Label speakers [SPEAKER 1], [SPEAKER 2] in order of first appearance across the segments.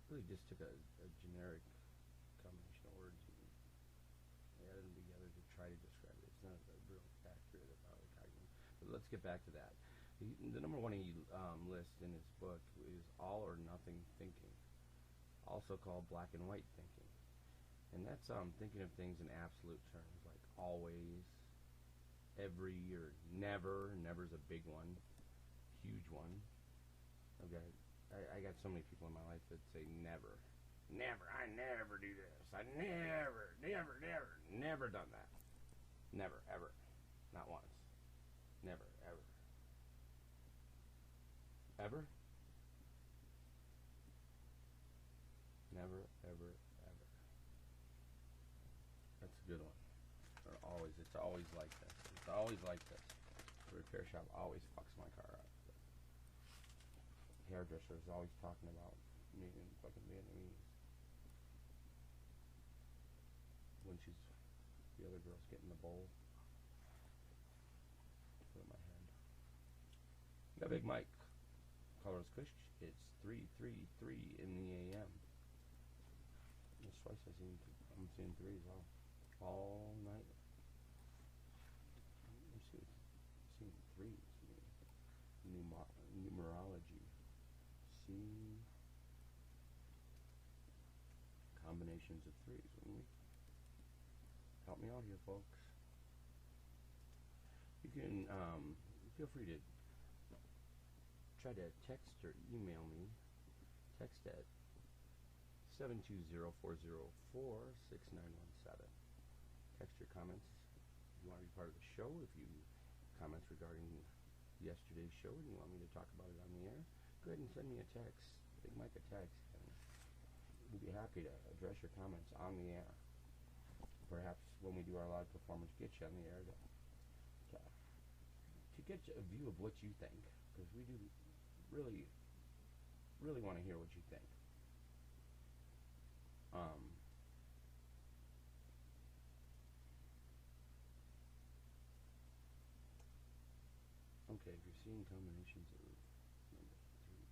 [SPEAKER 1] really just took a generic combination of words and added them together to try to describe it. It's not real accurate about cognitive. But let's get back to that. The number one he lists in his book is all or nothing thinking, also called black and white thinking. And that's thinking of things in absolute terms, like always, every, or never. Never's a big one, huge one. Okay, I got so many people in my life that say never. Never, I never do this. I never done that. Never, ever. Not once. Never, ever. Ever? Never, ever, ever. That's a good one. Or always. It's always like this. It's always like this. The repair shop always fucks my car up. The hairdresser is always talking about me in fucking Vietnamese. When the other girl's getting the bowl. Put it in my hand. Got Big Mike. Color's KUSH. It's 3:33 in the AM. That's twice I'm seeing threes all night. I'm seeing threes. Numerology. See combinations of threes. Wouldn't we? Help me out here, folks. You can feel free to try to text or email me. Text at 720-404-6917. Text your comments if you want to be part of the show. If you comments regarding yesterday's show and you want me to talk about it on the air, go ahead and send me a text. Big Mike a text, and we'll be happy to address your comments on the air. Perhaps when we do our live performance, get you on the air to get a view of what you think, because we do really want to hear what you think. Okay, if you're seeing combinations of number threes.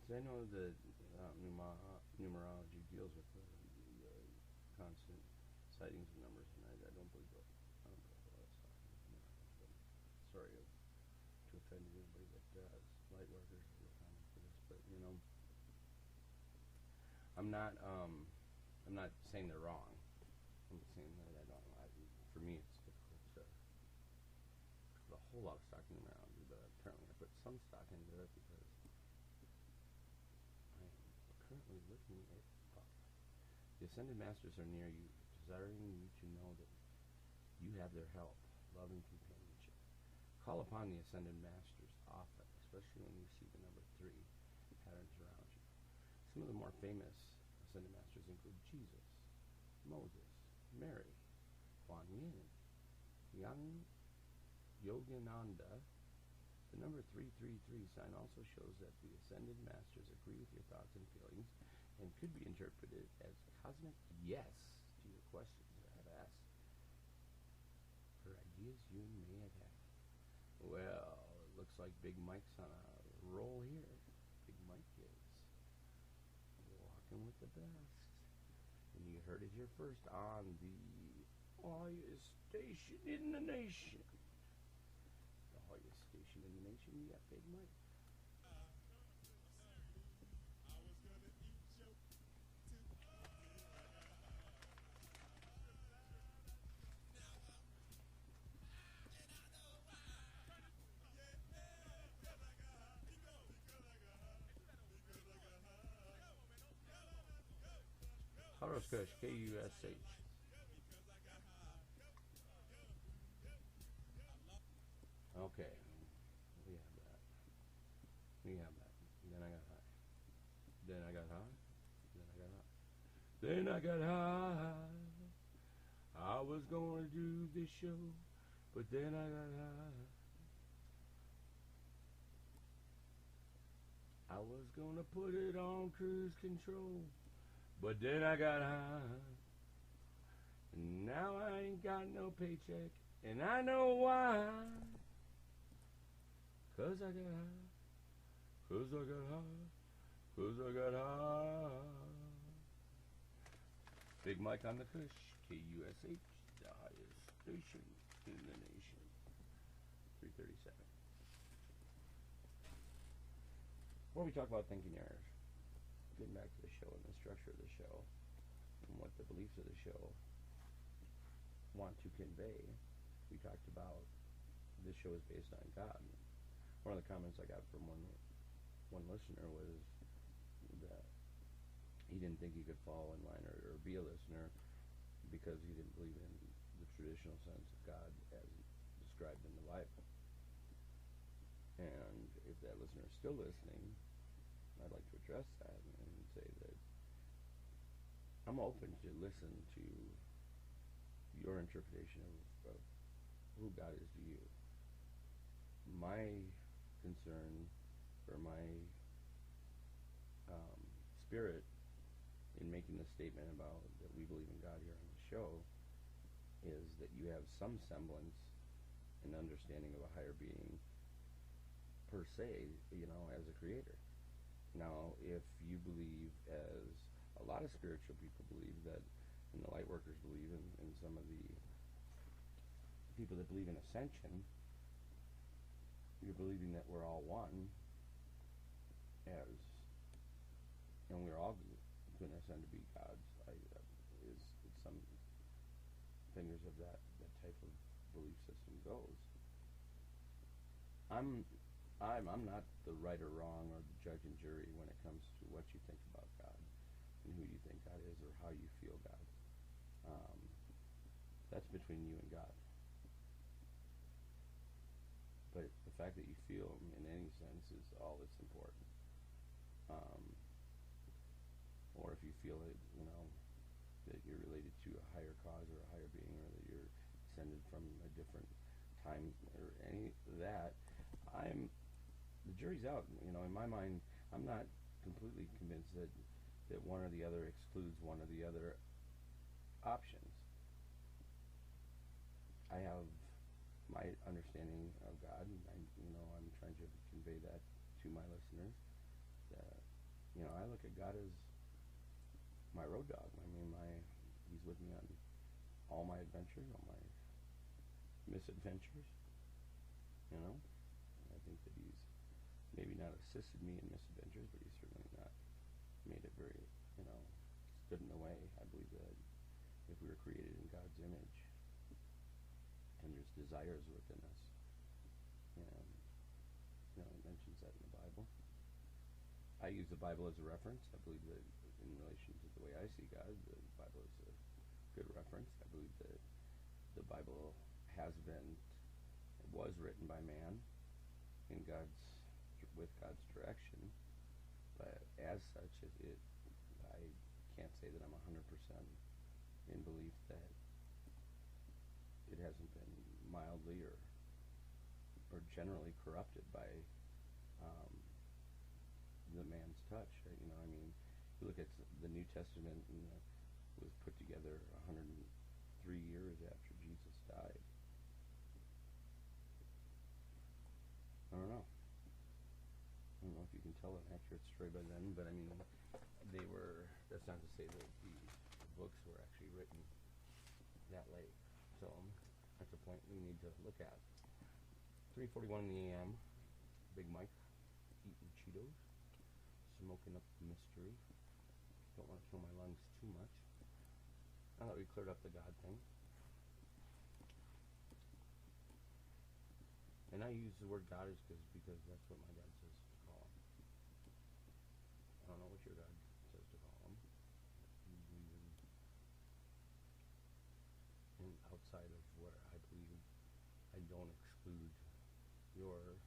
[SPEAKER 1] So I know that numerology deals with the constant sightings of numbers, and I don't believe it. I don't believe a lot of stuff. Sorry to offend anybody that does. Light workers are real common for this, but you know, I'm not saying they're wrong. I'm saying that I don't. For me, it's difficult to put a whole lot of stock in numerology, but apparently I put some stock into it because I am currently looking it up. The Ascended Masters are near you, desiring you to know that you have their help, love, and companionship. Call upon the Ascended Masters often, especially when you see the number 3 patterns around you. Some of the more famous Ascended Masters include Jesus, Moses, Mary, Kuan Yin, Young Yogananda. The number 333 sign also shows that the Ascended Masters agree with your thoughts and feelings and could be interpreted as cosmic yes to your questions that have asked for ideas you may have had. Well, it looks like Big Mike's on a roll here. Big Mike is walking with the best. And you heard it here first on the highest station in the nation. The highest station in the nation, you got Big Mike. Color's KUSH, KUSH. Okay, we have that. Then I got high. Then I got high. Then I got high. I was gonna do this show, but then I got high. I was gonna put it on cruise control, but then I got high. And now I ain't got no paycheck, and I know why. 'Cause I got high. 'Cause I got high, 'cause I got high. Big Mike on the KUSH, KUSH, the highest station in the nation. 337. Where we talk about thinking errors. Getting back to the show and the structure of the show and what the beliefs of the show want to convey. We talked about this show is based on God. One of the comments I got from one listener was that he didn't think he could fall in line or be a listener because he didn't believe in the traditional sense of God as described in the Bible. And if that listener is still listening, I'd like to address that and say that I'm open to listen to your interpretation of who God is to you. My concern or my spirit in making the statement about that we believe in God here on the show is that you have some semblance and understanding of a higher being per se, as a creator. Now, if you believe, as a lot of spiritual people believe, that, and the light workers believe, and some of the people that believe in ascension, you're believing that we're all one, and we're all going to ascend to be gods. Is some fingers of that type of belief system goes. I'm not the right or wrong or the judge and jury when it comes to what you think about God and who you think God is or how you feel God. That's between you and God. But the fact that you feel Him in any sense is all that's important. Or if you feel that, that you're related to a higher cause or a higher being, or that you're descended from a different time or any of that, the jury's out. In my mind, I'm not completely convinced that one or the other excludes one or the other options. I have my understanding of God, and I'm trying to convey that to my listeners. That I look at God as my road dog. He's with me on all my adventures, all my misadventures. I think that He's maybe not assisted me in misadventures, but He's certainly not made it very, stood in the way. I believe that if we were created in God's image, and there's desires within us, and it mentions that in the Bible. I use the Bible as a reference. I believe that in relation to the way I see God, the Bible is a good reference. I believe that the Bible was written by man with God's direction, but as such, I can't say that I'm 100% in belief that it hasn't been mildly or generally corrupted by the man's touch. You look at the New Testament, and was put together 103 years after Jesus died. I don't know if you can tell an accurate story by then, but that's not to say that the books were actually written that late. So that's a point we need to look at. 3:41 in the AM. Big Mike eating Cheetos, smoking up the mystery. Don't want to kill my lungs too much. Now that we cleared up the God thing. And I use the word God because that's what my dad says to call him. I don't know what your God says to call him. And outside of what I believe, I don't exclude your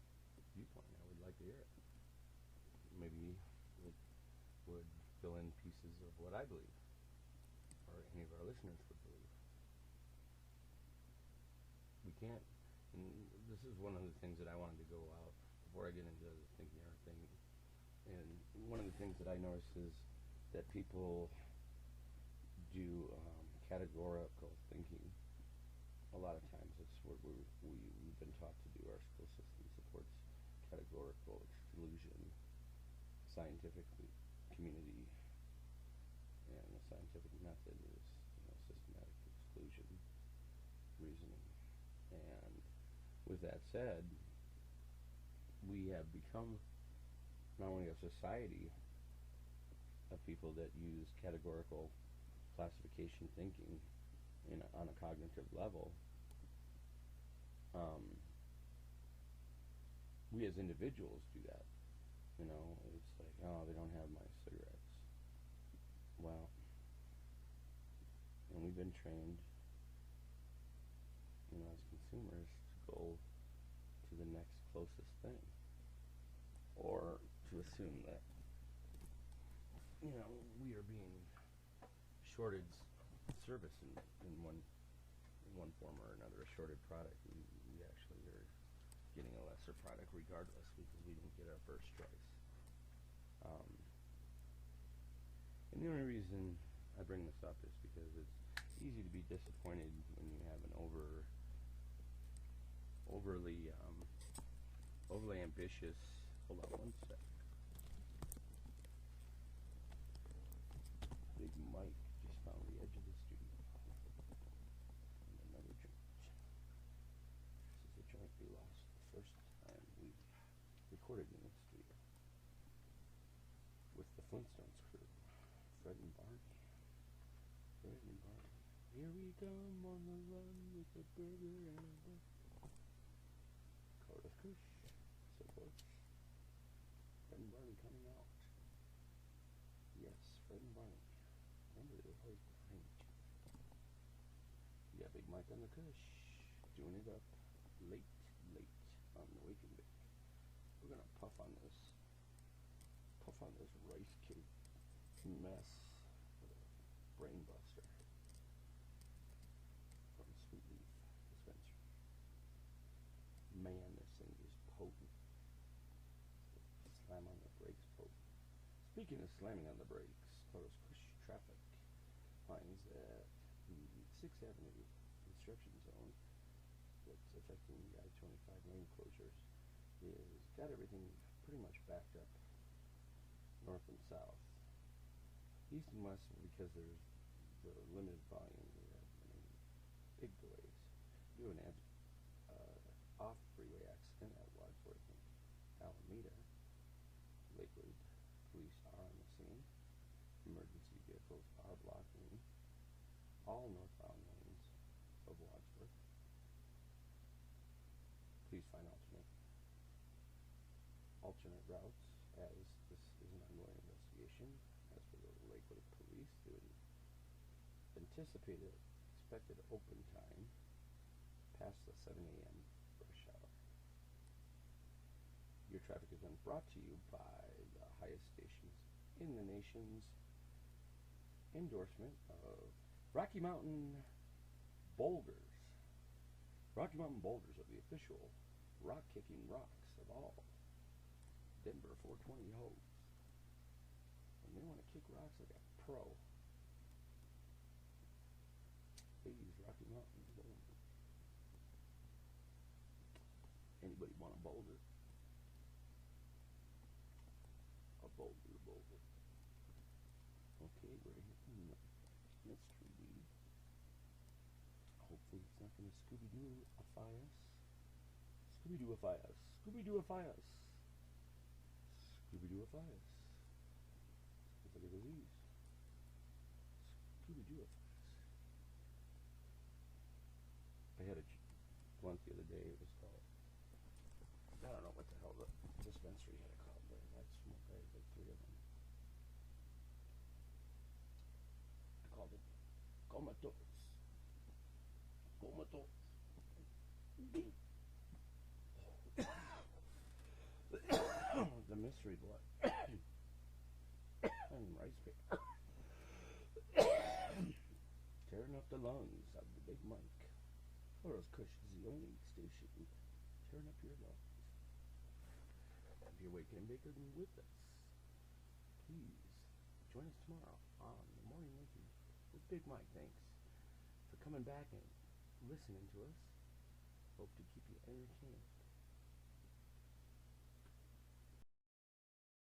[SPEAKER 1] viewpoint. I would like to hear it. Maybe it would fill in pieces of what I believe, or any of our listeners would believe. We can't, and this is one of the things that I wanted to go out before I get into the thinking error thing. And one of the things that I notice is that people do categorical thinking. A lot of times it's what we've been taught to do. Our school system supports categorical exclusion scientific community, and the scientific method is, systematic exclusion reasoning. And with that said, we have become not only a society of people that use categorical classification thinking on a cognitive level, we as individuals do that. It's like, oh, they don't have my cigarettes. Well, and we've been trained, as consumers to go to the next closest thing, or to assume that, we are being shorted service in one form or another, a shorted product. We actually are getting a lesser product regardless, because we didn't get our first choice. And the only reason I bring this up is because it's easy to be disappointed when you have an overly ambitious. Hold on one sec. Big Mike just found the edge of the studio. And another joint. This is a joint we lost the first time we recorded in the studio with the Flintstones crew, Fred and Barney. Fred and Barney. Here we come on the run with a burger and a bun. KUSH, so forth. Fred and Barney coming out. Yes, Fred and Barney. Remember, they were always behind you. You got Big Mike on the KUSH, doing it up late on the Wake and Bake. We're gonna puff on this rice cake mess with a brain buster from Sweet Leaf Dispensary. Man, this thing is potent. Slam on the brakes potent. Speaking of slamming on the brakes, KUSH traffic finds that the 6th Avenue construction zone that's affecting the I-25 lane closures is got everything pretty much backed up north and south. East and west, because there's the limited volume, we have big delays. Do an off-freeway accident at Wadsworth and Alameda. Lakewood police are on the scene. Emergency vehicles are blocking all northbound lanes of Wadsworth. Please find alternate routes, as this is an ongoing investigation. As for the Lakewood police, they would anticipate expected open time past the 7 a.m. rush hour. Your traffic has been brought to you by the highest stations in the nation's endorsement of Rocky Mountain Boulders. Rocky Mountain Boulders are the official rock-kicking rocks of all Denver 420 hoes. And they want to kick rocks like a pro. They use Rocky Mountain Boulders. Anybody want a boulder? A boulder. Okay, we're hitting the mystery weed. Hopefully it's not going to Scooby-Doo-ify us. Scooby-Doo-ify us. Scooby-Doo-ify us. Scooby-Doo-ify us. It's like a disease. Scooby-Doo-ify us. I had a blunt the other day. It was called, I don't know what the hell the dispensary had it called, but I smoked like 3 of them. I called it Comatose. Comatose. The mystery blood. And rice paper. Tearing up the lungs of the Big Mike. KUSH is the only station tearing up your lungs. If you're waking and baking with us, please join us tomorrow on the Morning Waking with Big Mike. Thanks for coming back and listening to us. Hope to keep you entertained.